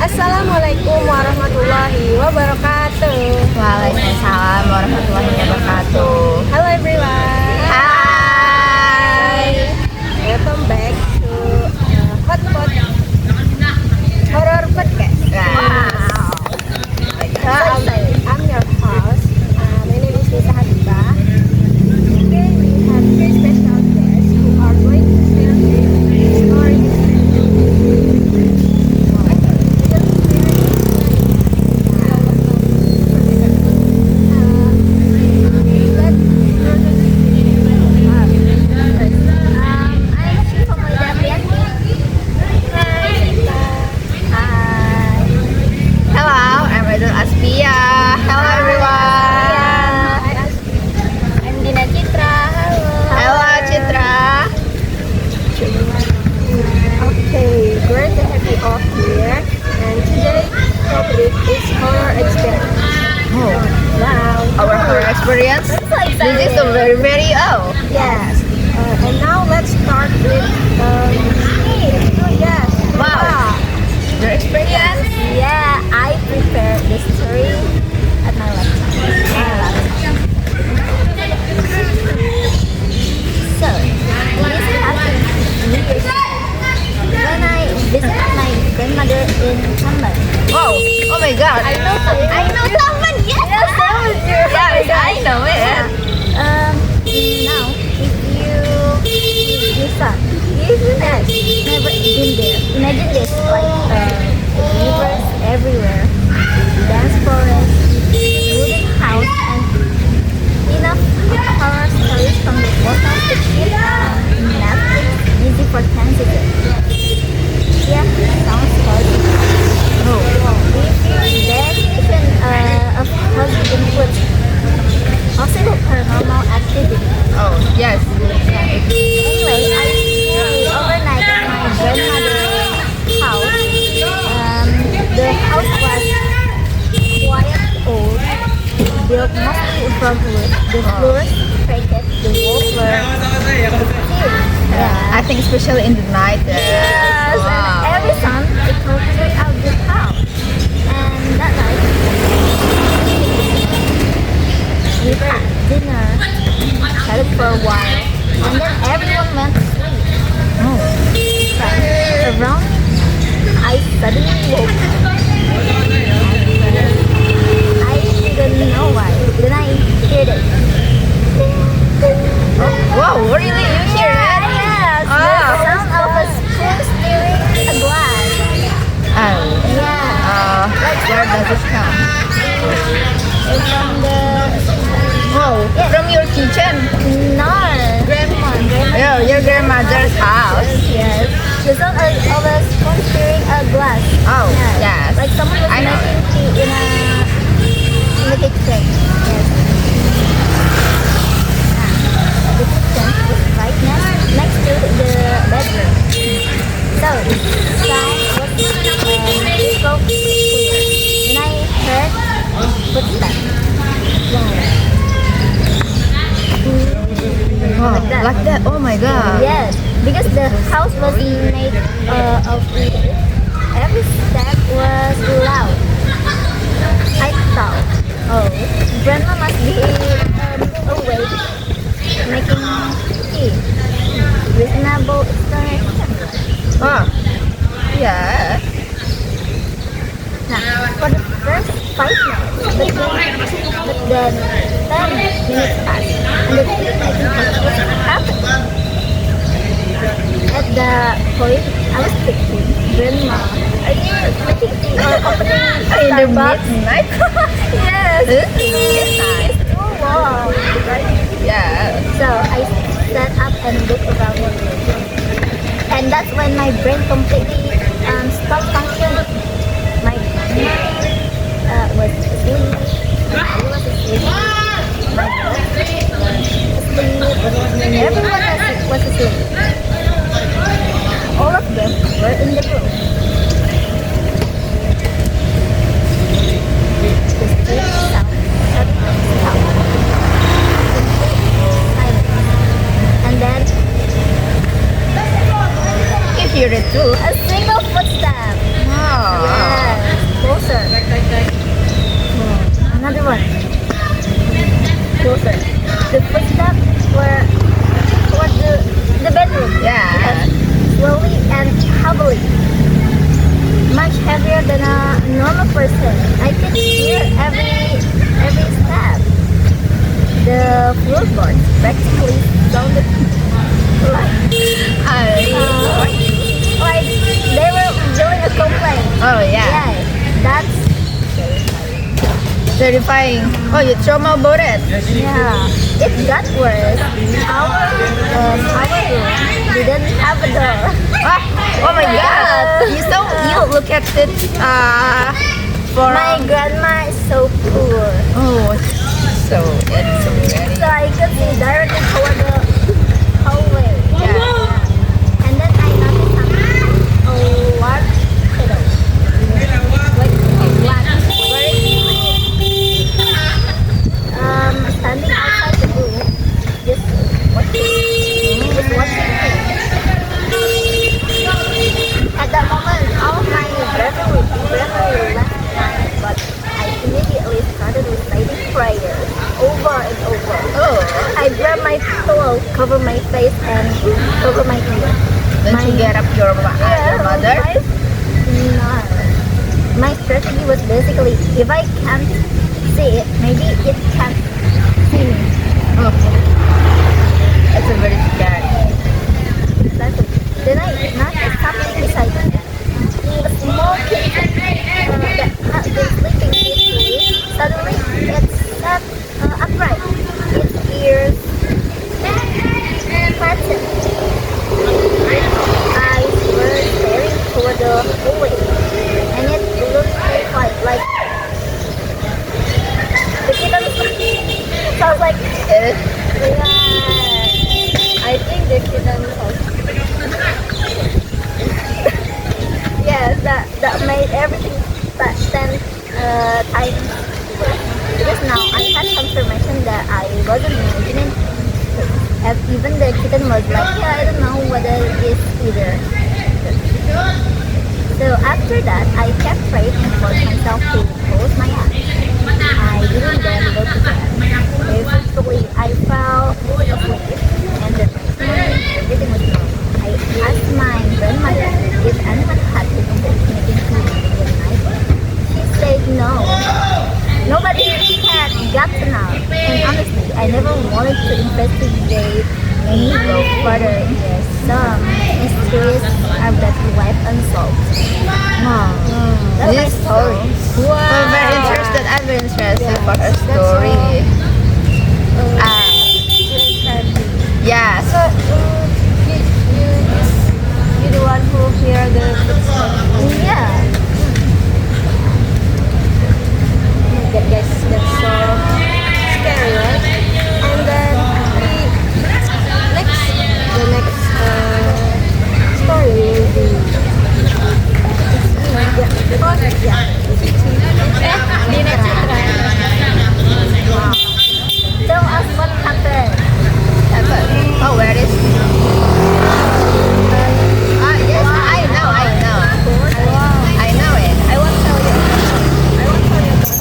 Assalamualaikum warahmatullahi wabarakatuh. Waalaikumsalam warahmatullahi wabarakatuh. Hello everyone. Hai. Welcome back to Hotpot Horror Podcast. Wow. So, I'm your host. My name is Nisa Habibah. Today we have three special guests who are going to share their stories. Hello, I'm Aidul Aspia. Hello everyone. I'm Dina Citra. Hello Citra. Okay, great to have you all here. And today's topic is horror experience. Oh, Wow. our horror experience. This is a very old. Yes. And now let's start with yes. Wow. Your experience? Yeah, I prepared the story at my laptop. So, this happened years ago when I visited my grandmother in Hamban. Wow. Oh my God. I know someone. Yes, Yes, I know it. Now, if you saw, yes, never been there. Imagine this, like rivers everywhere, dense forest, wooden house, and enough horror stories from the bottom to keep Netflix easy for transition. Yeah, sounds cozy. If there even a forbidden food, possible paranormal activity. Oh yes. Anyway, I stayed overnight at my grandmother's house. The house was quite old, built mostly from wood. The floors cracked, the walls were thin. I think especially in the night. Yes, Wow. and every sun it filtered out the house. And that night, we had dinner, chatted for a while, and then everyone went to sleep. Oh. Then, around, I suddenly woke up. I didn't know why. Then I heard it. Wow, really? You hear it? Yes, Ah. the sound of a spoon stirring a glass. Oh. Yeah. Where does it come? It's from the Wow, from your kitchen? no grandma. Oh, your grandmother's house. Yes. The sound of a spoon stirring a glass. Oh, yes. Like someone was I know. making tea in the kitchen. Yes. The kitchen was right next to the bedroom. So the sound was so clear. Then I heard footsteps. Wow, like that? Oh my God. Yes, because the house was made of wood. Every step was loud. I thought, oh, grandma must be awake, making tea. Reasonable explanation. Oh, yeah. Now, for the first 5 minutes, but then 10 minutes passed, and the tea making process was happening. At the point, I was thinking, Grandma, are you making tea or opening In the Starbucks? midnight? Yes, Midnight. it's too long, right? Yeah. So I sat up and looked around the room. And that's when my brain completely stopped functioning. My mind was asleep. I was asleep. My dogs were asleep. And everyone was asleep. All of them were in the room. The street sound suddenly stopped. Complete silence. And then You hear it too? a single footstep. Wow. Yes. closer. The footsteps were toward the bedroom. Yeah. Yes, slowly and heavily. Much heavier than a normal person. I could hear every step. The floorboards practically sounded like they were doing a complaint. Oh yeah. Yeah, that's Terrifying. Oh, you trauma about it. yeah. It got worse. Our room didn't have a door. Oh my god. You look at it for My grandma is so poor, oh so it's so very so I could see directly toward the hallway. yeah. And then I noticed something. A large shadow, like a black, standing outside the room, just watching me. At that moment, all of my bravery left me, but I immediately started reciting prayers over and over. Oh, I grabbed my pillow, covered my face, and covered my ears. don't you get up your mother? No. My strategy was basically, if I can't see it, maybe it can't see me. Oh, it's a very scary. Exactly. Then I noticed something beside me. A small kitten that had been sleeping peacefully. Suddenly, it sat upright. Its ears flattened. Its eyes were staring toward the hallway, and it looked terrified, like the kitten sounds like It, yeah. I think the kitten sounds yes, that made everything stand tight. Because now I had confirmation that I wasn't imagining. And even the kitten was like, yeah, I don't know what it is either. So after that, I kept praying and forced myself to close my eyes. I didn't dare go to bed. Eventually, I fell asleep, and the next morning, everything was normal. I asked my grandmother if anyone had been making food in the night. She said no. Nobody had gotten out. And honestly, I never wanted to investigate any go further in this. Some mysteries are best left unsolved. wow. That's my This story. I'm very interested. I'm very interested for her story. Yeah. So You the one who hear the footsteps? Yeah. That's so scary, right? And then the next story will be Wow. Tell us what happened. oh, where is? Yes, I know. I know it. I won't tell you. I won't tell you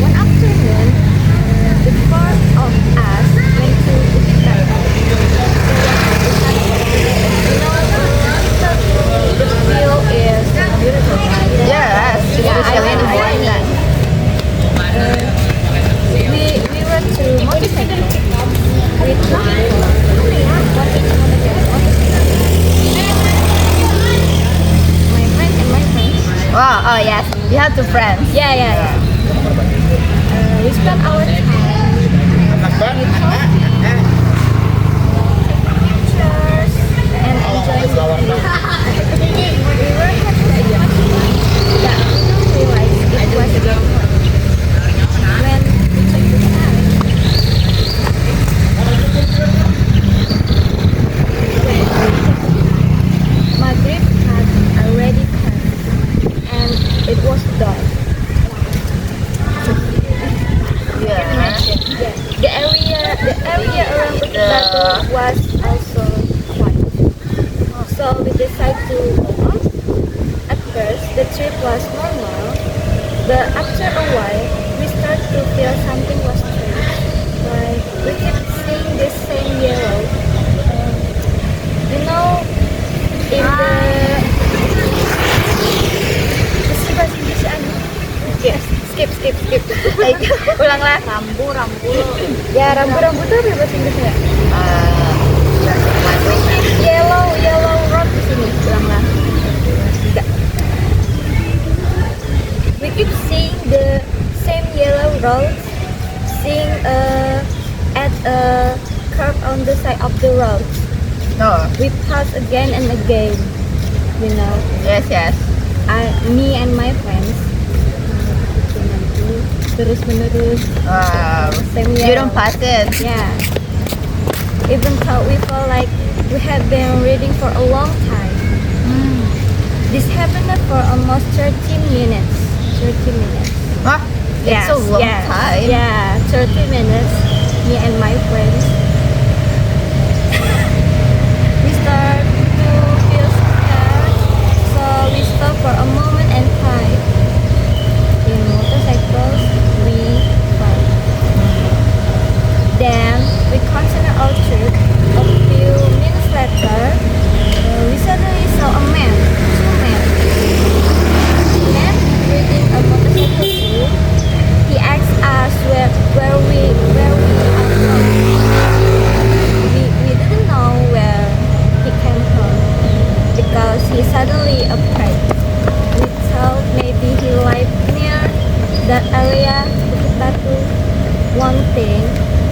one afternoon, the four of us went to the garden. The view is beautiful, right? Yes, Yeah, I went for that. We went to motorcycle with my friend and my friend. Wow. Oh yes, you have two friends. Yeah. We spent our time pictures and enjoying the view. We were happy that we didn't realize it was getting when we checked it out. Maghrib had already passed and it was dark. Yeah. The area around the battle was also quiet. So we decided to go out. At first, the trip was normal. But after a while, we start to feel something was strange. Like we keep seeing the same yellow. Um, you know, in the Terus bahasa Indonesia anu? Yes, skip. Like, ulanglah. Rambu. Ya, rambu itu apa bahasa Inggrisnya? Yellow road di sini. Ulanglah. Tidak. We keep seeing the same yellow road, seeing at a curve on the side of the road. Oh, We pass again and again. You know, yes. me and my friends. Terus menerus. Wow. Same You yellow. don't pass it. Yeah. Even though we felt like we had been reading for a long time. This happened for almost 30 minutes. 30 minutes. Wah, it's a long time. Yeah, 30 minutes. Me and my friends. We start to feel scared. So we stop for a moment and hide. In motorcycles, we fight. Then we continue our trip. A few minutes later, we suddenly saw a man, two men. Man riding a motorcycle too. He asked us where we are from. We didn't know where he came from because he suddenly appeared. We thought maybe he lived near that area, Bukit Batu. One thing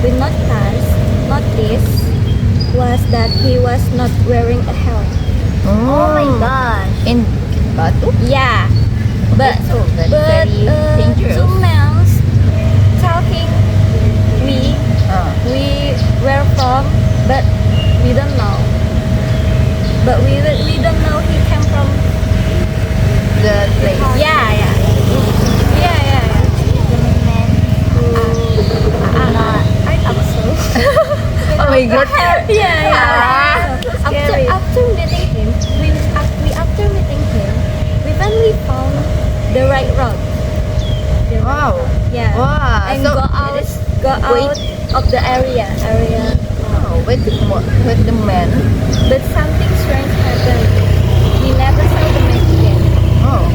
we noticed was that he was not wearing a helmet. Oh my gosh. In Batu? Yeah, but That's very dangerous. two men talking we were from, but we don't know. But we don't know he came from. The place. Yeah. I thought so. Oh my god. Yeah. Scary. After meeting him, we finally found the right route. Wow. Yeah. Wow. And So go out it is- of the area. Oh, with the man. But something strange happened. We never saw the man again. Oh.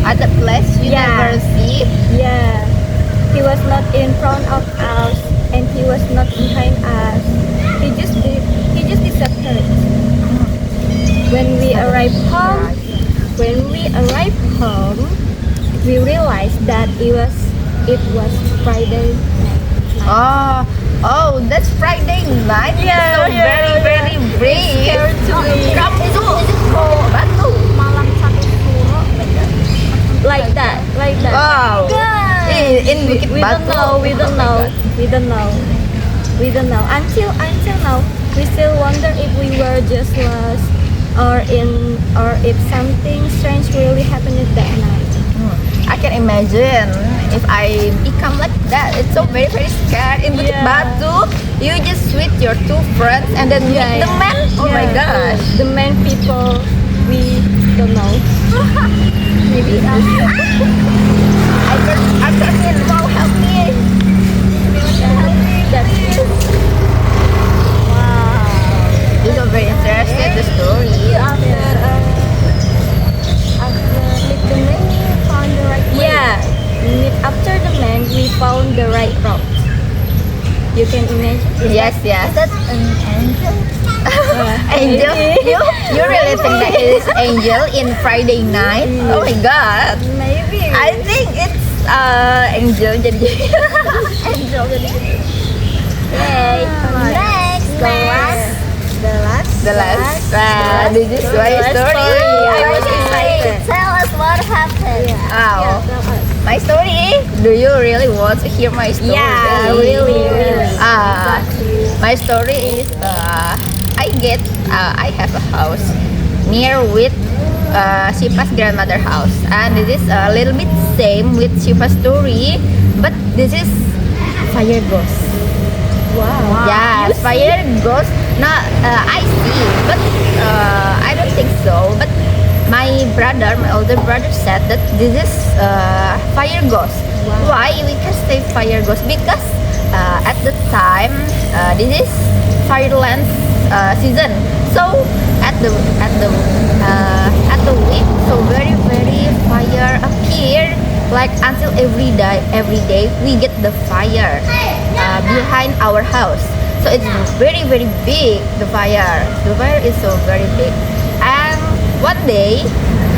At the place you Yeah. never see. Yeah. He was not in front of us and he was not behind us. He just disappeared. When we arrived home, we realized that it was Friday night. Oh, that's Friday night. Yeah, So yeah, very brave. Scared to me. Batu. Batu. Malam satu suro like that. Wow. Yeah. In Bukit we Batu. don't know. Until now, we still wonder if we were just lost or if something strange really happened that night. I can imagine if I become like that. It's so very scared. In Bukit Yeah. Batu, you just with your two friends and then meet the man. Oh my gosh. The main people we don't know. Maybe us. I can wow, help me. That's it. Wow. This is very interesting, the story. After the man, we found the right way. Yeah. After the man, we found the right route. You can imagine. Yes. Is that an angel? Angel? You really think that it is angel in Friday night? Oh my god. Maybe. I think it's angel jadi. angel jadi. Okay. Next. The last. This is my story. I was excited. Tell us what happened. Wow. My story? Do you really want to hear my story? Yeah, really. My story is I have a house near with Shipa's grandmother house, and this is a little bit same with Shipa's story, but this is fire ghost. Wow. Yeah, fire ghost. No, I see, but I don't think so. But my brother, my older brother said that this is fire ghost. Why we can say fire ghost? Because at the time this is fireland season. So at the week, so very fire appear like until every day we get the fire behind our house. So it's very big, the fire. The fire is so very big. And one day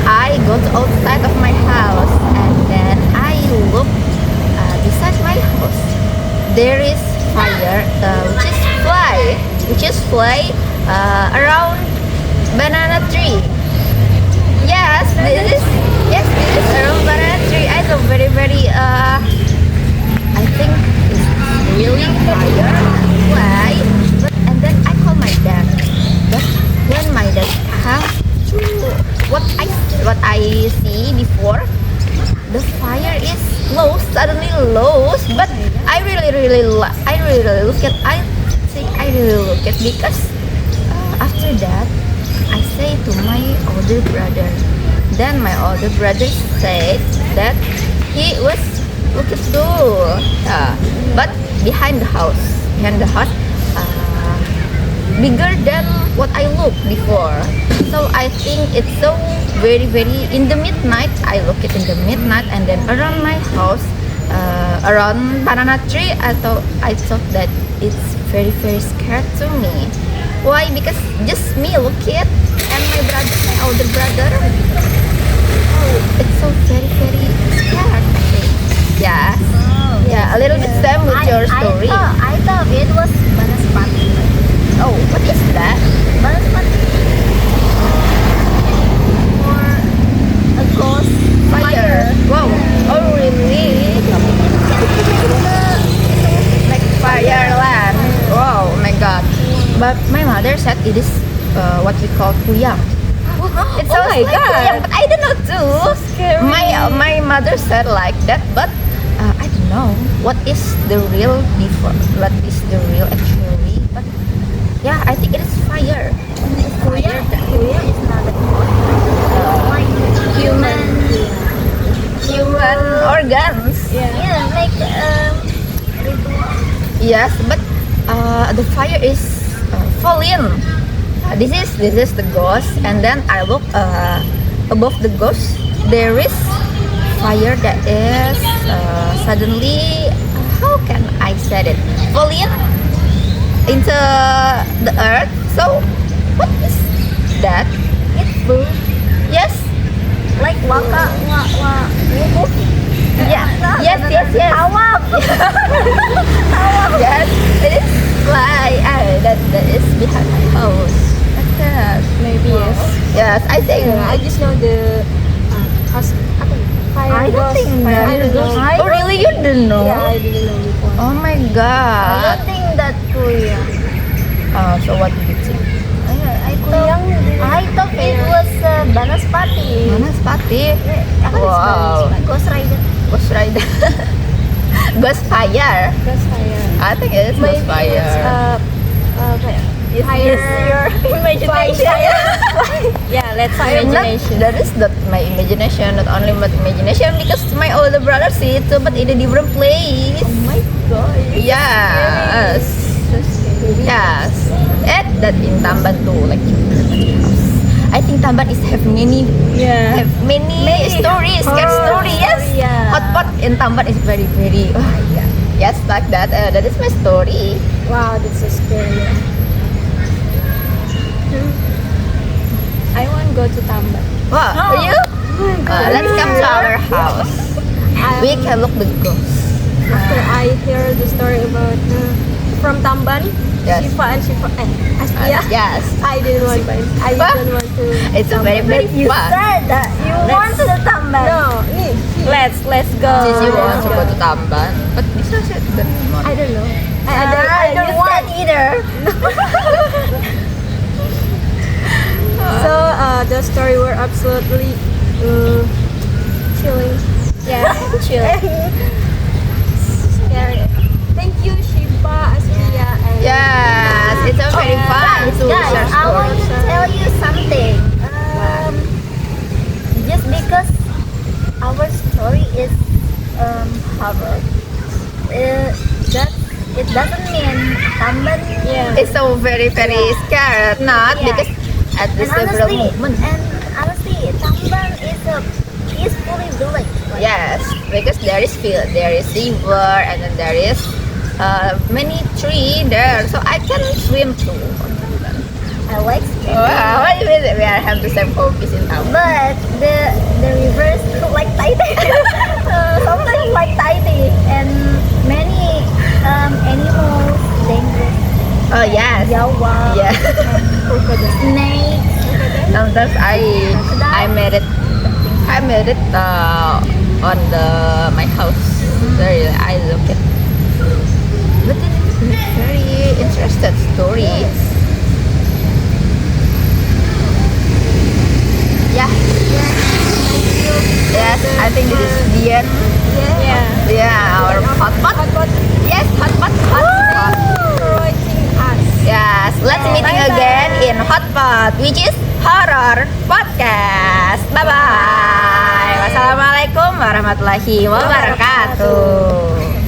I go to outside of my house and then I look beside my house. There is fire which is fly around banana tree. Yes, this is around banana tree. I so very I think it's really fire. Why? And then I call my dad. But when my dad comes to what I see before, the fire is low, suddenly low. But I really look at because after that I say to my older brother. Then my older brother said that he was looking too, but behind the house, bigger than what I looked before. So I think it's so very in the midnight. I look it in the midnight, and then around my house, around banana tree, I thought that it's very scared to me. Why? Because just me look it, and my older brother. Oh, it's so very scared. I think. Yes. Yeah, a little bit same with your story. I thought it was Banaspati. Oh, what is that? Banaspati or a ghost fire. Wow. Oh, really? Like fireland. Wow, oh my god. But my mother said it is what we call kuyang. It sounds like kuyang, but I don't know too. So scary. My mother said like that, but I don't know what is the real actually. But yeah, I think it is fire. Kuyang is not a ghost. Like Human organs. yeah, like ritual. Yes, but the fire is falling. This is the ghost, and then I look above the ghost. There is fire that is suddenly, how can I say it, falling into the earth. So what is that? It's blue. Yes. Like waka wukuf. Yeah. Yes. Awak. Yes. It is like that is behind my house. Like that. Maybe yes. Yes, I think. I just know the fire I don't ghost. think I that. don't know. I Oh really? You didn't know? Yeah, I didn't know before. Oh my I god. don't think that kuyang. So what did you think? I thought it was Banaspati. Banaspati. Wow. Wow. Ghost rider. Ghost rider. Ghost fire. Ghost fire. I think it is ghost Maybe fire. it's Your imagination. yeah, let's Not, imagination. that is not my imagination, not only my imagination, because my older brother see it too, but in a different place. Oh my god. Yes. Yes. That in Tamban too, like I think Tamban is have many Yeah. stories, scary story. Yes. Yeah. Hotpot in Tamban is very oh yeah. Yes, like that. That is my story. Wow, that's so scary. I want to go to Tamban. Wow, are you? Let's come to our house. We can look the ghost. After I hear the story about from Tamban, Yes. Shifa Aspia. Yes. I didn't want to. It's a very You fun. said that you want to the Tamban. No, let's go. Since you want to go to Tamban, but this is it. I don't know. I don't want either. So the story were absolutely chilling. Yeah, chill. Scary. Thank you, Shiba, Aspia, and Yes, it's a very fun to Guys, share I want stories. to tell you something. just because our story is horror, that it doesn't mean Tamban. It's so very scared. Not Yeah. because at the And several honestly, moment. Tamban is a peacefully village. Like, Yes, because there is field, there is river, and then there is many tree there, so I can swim too. I like swimming. Wow, what do you mean we are have the same hobbies in town? But the rivers like tidy. Sometimes like tidy and many animals dangerous. Oh yes, Jawa. yeah. Snakes. Sometimes I made it on my house. Very I look at. But it's very interesting stories. Yeah. Yes, I think this is the end. Yeah, our hot pot. Yes, hot pot. Watching us. Yes, let's meeting again in hot pot, which is horror podcast. Bye bye. Wassalamualaikum warahmatullahi wabarakatuh.